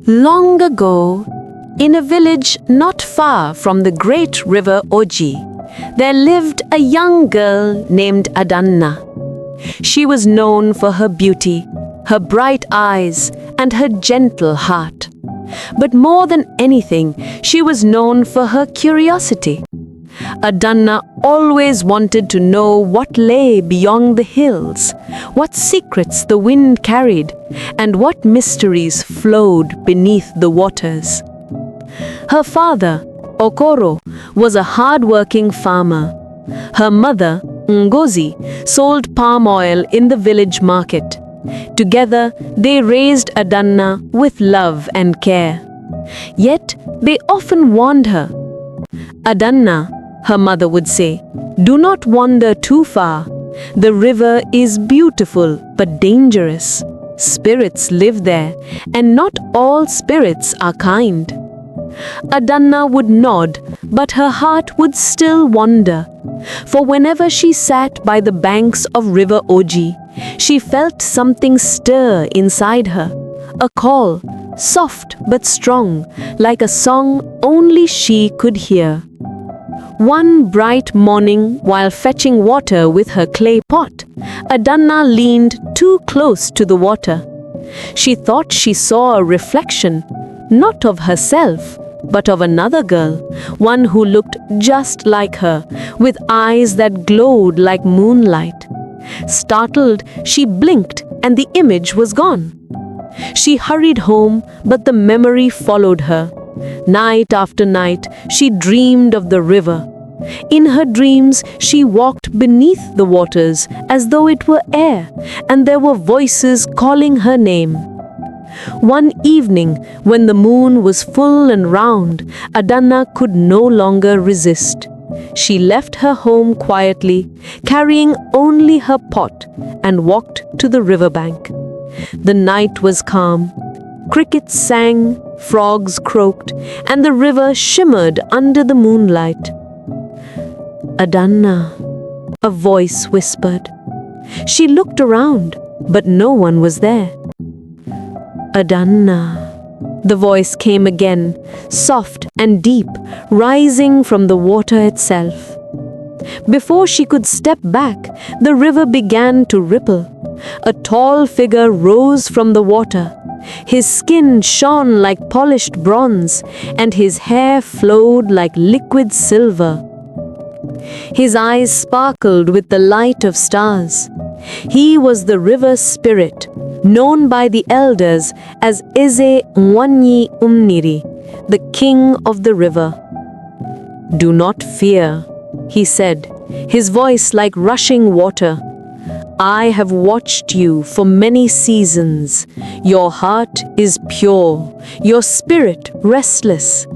Long ago, in a village not far from the great River Oji, there lived a young girl named Adanna. She was known for her beauty, her bright eyes, and her gentle heart. But more than anything, she was known for her curiosity. Adanna always wanted to know what lay beyond the hills, what secrets the wind carried, and what mysteries flowed beneath the waters. Her father, Okoro, was a hard-working farmer. Her mother, Ngozi, sold palm oil in the village market. Together, they raised Adanna with love and care. Yet, they often warned her. "Adanna," her mother would say, "do not wander too far. The river is beautiful but dangerous. Spirits live there, and not all spirits are kind." Adanna would nod, but her heart would still wander. For whenever she sat by the banks of River Oji, she felt something stir inside her. A call, soft but strong, like a song only she could hear. One bright morning, while fetching water with her clay pot, Adanna leaned too close to the water. She thought she saw a reflection, not of herself, but of another girl, one who looked just like her, with eyes that glowed like moonlight. Startled, she blinked, and the image was gone. She hurried home, but the memory followed her. Night after night, she dreamed of the river. In her dreams, she walked beneath the waters as though it were air, and there were voices calling her name. One evening, when the moon was full and round, Adanna could no longer resist. She left her home quietly, carrying only her pot, and walked to the riverbank. The night was calm. Crickets sang, frogs croaked, and the river shimmered under the moonlight. "Adanna," a voice whispered. She looked around, but no one was there. "Adanna," the voice came again, soft and deep, rising from the water itself. Before she could step back, the river began to ripple. A tall figure rose from the water. His skin shone like polished bronze, and his hair flowed like liquid silver. His eyes sparkled with the light of stars. He was the river spirit, known by the elders as Eze Nwanyi Umniri, the king of the river. "Do not fear," he said, his voice like rushing water. "I have watched you for many seasons. Your heart is pure, your spirit restless.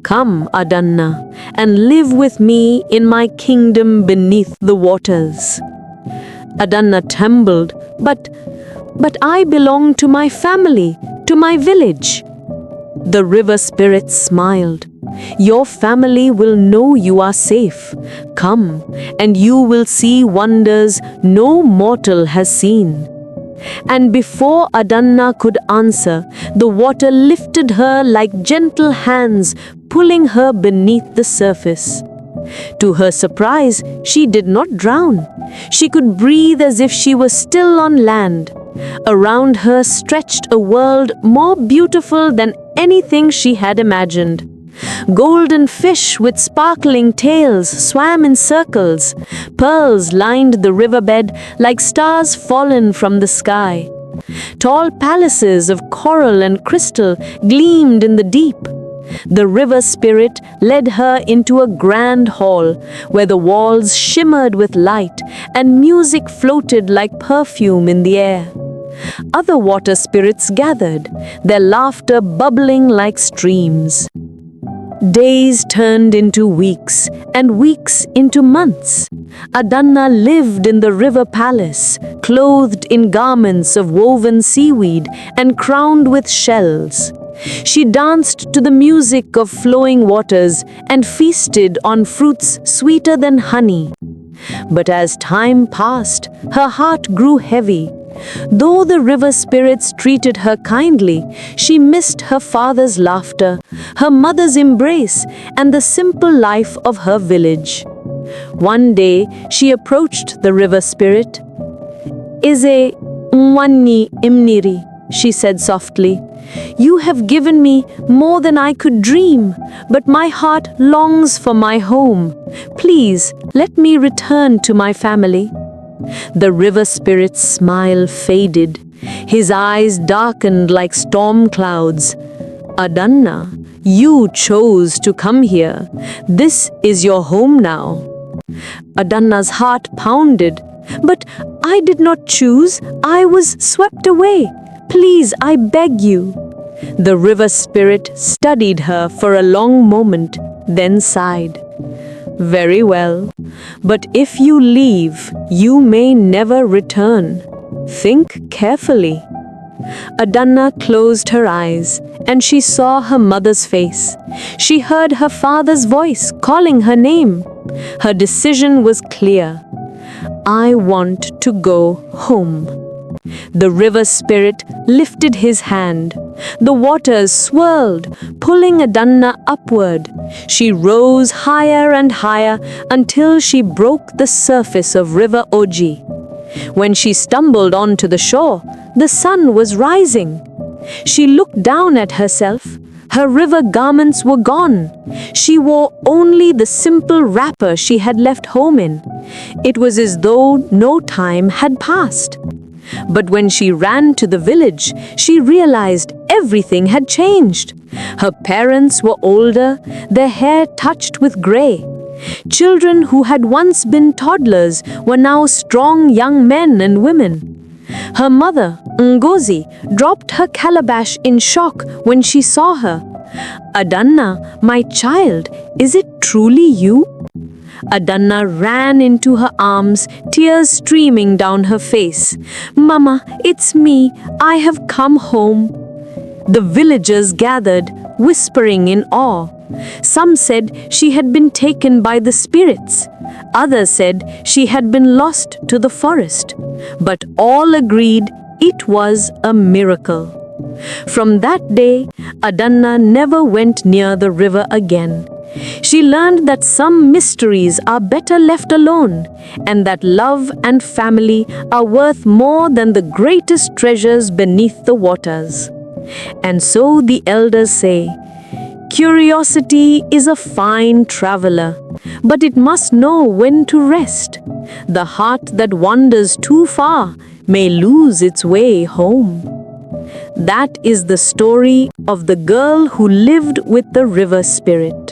Come, Adanna, and live with me in my kingdom beneath the waters." Adanna trembled, But I belong to my family, to my village." The river spirit smiled. "Your family will know you are safe. Come, and you will see wonders no mortal has seen." And before Adanna could answer, the water lifted her like gentle hands, pulling her beneath the surface. To her surprise, she did not drown. She could breathe as if she was still on land. Around her stretched a world more beautiful than anything she had imagined. Golden fish with sparkling tails swam in circles. Pearls lined the riverbed like stars fallen from the sky. Tall palaces of coral and crystal gleamed in the deep. The river spirit led her into a grand hall where the walls shimmered with light and music floated like perfume in the air. Other water spirits gathered, their laughter bubbling like streams. Days turned into weeks, and weeks into months. Adanna lived in the river palace, clothed in garments of woven seaweed and crowned with shells. She danced to the music of flowing waters and feasted on fruits sweeter than honey. But as time passed, her heart grew heavy. Though the river spirits treated her kindly, she missed her father's laughter, her mother's embrace, and the simple life of her village. One day, she approached the river spirit. "Ize Mwanni Imniri," she said softly. "You have given me more than I could dream, but my heart longs for my home. Please, let me return to my family." The river spirit's smile faded. His eyes darkened like storm clouds. "Adanna, you chose to come here. This is your home now." Adanna's heart pounded. "But I did not choose. I was swept away. Please, I beg you." The river spirit studied her for a long moment, then sighed. "Very well, but if you leave, you may never return. Think carefully." Adanna closed her eyes, and she saw her mother's face. She heard her father's voice calling her name. Her decision was clear. "I want to go home." The river spirit lifted his hand. The waters swirled, pulling Adanna upward. She rose higher and higher until she broke the surface of River Oji. When she stumbled onto the shore, the sun was rising. She looked down at herself. Her river garments were gone. She wore only the simple wrapper she had left home in. It was as though no time had passed. But when she ran to the village, she realized everything had changed. Her parents were older, their hair touched with gray. Children who had once been toddlers were now strong young men and women. Her mother, Ngozi, dropped her calabash in shock when she saw her. "Adanna, my child, is it truly you?" Adanna ran into her arms, tears streaming down her face. "Mama, it's me. I have come home." The villagers gathered, whispering in awe. Some said she had been taken by the spirits. Others said she had been lost to the forest. But all agreed it was a miracle. From that day, Adanna never went near the river again. She learned that some mysteries are better left alone, and that love and family are worth more than the greatest treasures beneath the waters. And so the elders say, curiosity is a fine traveler, but it must know when to rest. The heart that wanders too far may lose its way home. That is the story of the girl who lived with the river spirit.